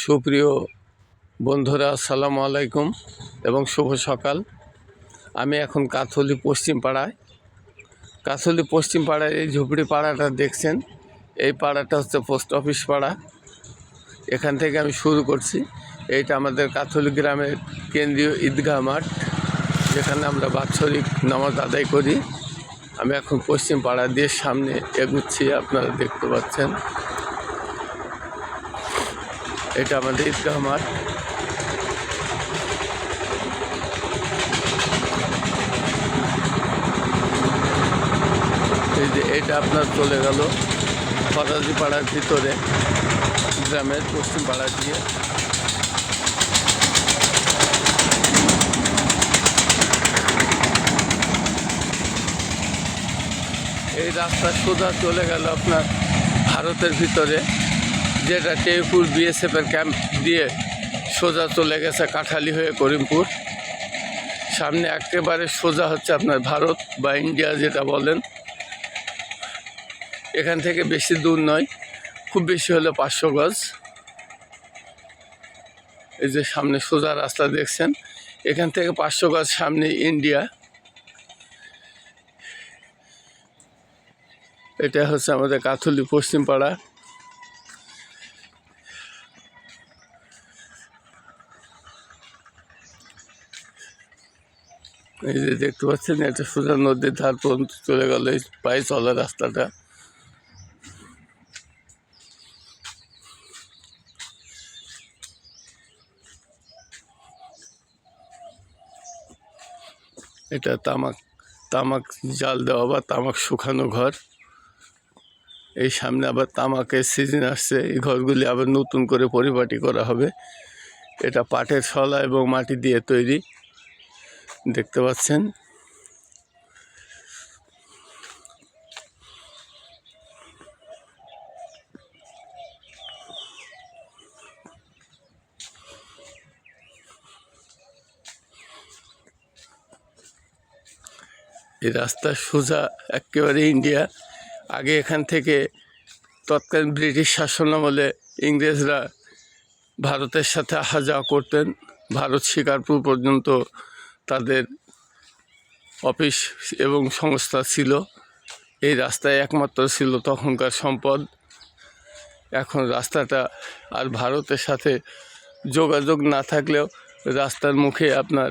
সুপ্রিয় বন্ধুরা, আসসালামু আলাইকুম এবং শুভ সকাল। আমি এখন কাথলি পশ্চিম পাড়ায়। কাথলি পশ্চিম পাড়ায় এই ঝুপড়ি পাড়াটা দেখছেন, এই পাড়াটা হচ্ছে পোস্ট অফিস পাড়া। এখান থেকে আমি শুরু করছি। এইটা আমাদের কাথলি গ্রামের কেন্দ্রীয় ঈদগাহ মাঠ, যেখানে আমরা বাৎসরিক নামাজ আদায় করি। আমি এখন পশ্চিম পাড়া দিয়ে সামনে এগুচ্ছি, আপনারা দেখতে পাচ্ছেন। এটা আমাদের ঈদগাহ মাঠ। এই যে এটা আপনার চলে গেল ফরাজি পাড়ার ভিতরে, গ্রামের পশ্চিম পাড়া দিয়ে। এই রাস্তা সোজা চলে গেল আপনার ভারতের ভিতরে, যেটা টেইপুর বিএসএফের ক্যাম্প দিয়ে সোজা চলে গেছে কাঠালি হয়ে করিমপুর। সামনে একেবারে সোজা হচ্ছে আপনার ভারত বা ইন্ডিয়া যেটা বলেন। এখান থেকে বেশি দূর নয়, খুব বেশি হলে 500 গজ। এই যে সামনে সোজা রাস্তা দেখছেন, এখান থেকে 500 গজ সামনে ইন্ডিয়া। এটা হচ্ছে আমাদের কাথলি পশ্চিম পাড়া। এই যে দেখতে পাচ্ছেন, এটা সোজা নদীর ধার পর্যন্ত চলে গেল এই পায়ে চলা রাস্তাটা। এটা তামাক জাল দেওয়া বা তামাক শুকানো ঘর। এই সামনে আবার তামাকের সিজন আসছে, এই ঘরগুলি আবার নতুন করে পরিপাটি করা হবে। এটা পাটের শলা এবং মাটি দিয়ে তৈরি, দেখতে পাচ্ছেন। এই রাস্তা সোজা একেবারে ইন্ডিয়া। আগে এখান থেকে তৎকালীন ব্রিটিশ শাসনামলে ইংরেজরা ভারতের সাথে আসা যাওয়া করতেন। ভারত শিকারপুর পর্যন্ত তাদের অফিস এবং সংস্থা ছিল। এই রাস্তায় একমাত্র ছিল তখনকার সম্পদ। এখন রাস্তাটা আর ভারতের সাথে যোগাযোগ না থাকলেও রাস্তার মুখে আপনার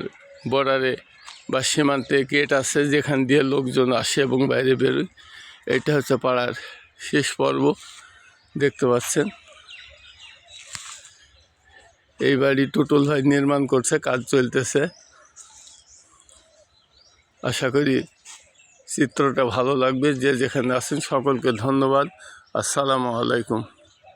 বর্ডারে বা সীমান্তে গেট আছে, যেখান দিয়ে লোকজন আসে এবং বাইরে বেরোয়। এটা হচ্ছে পাড়ার শেষ পর্ব, দেখতে পাচ্ছেন। এই বাড়ি টুটুল ভাই নির্মাণ করছে, কাজ চলতেছে। আশা করি চিত্রটা ভালো লাগবে। যে যেখানে আছেন সকলকে ধন্যবাদ। আসসালামু আলাইকুম।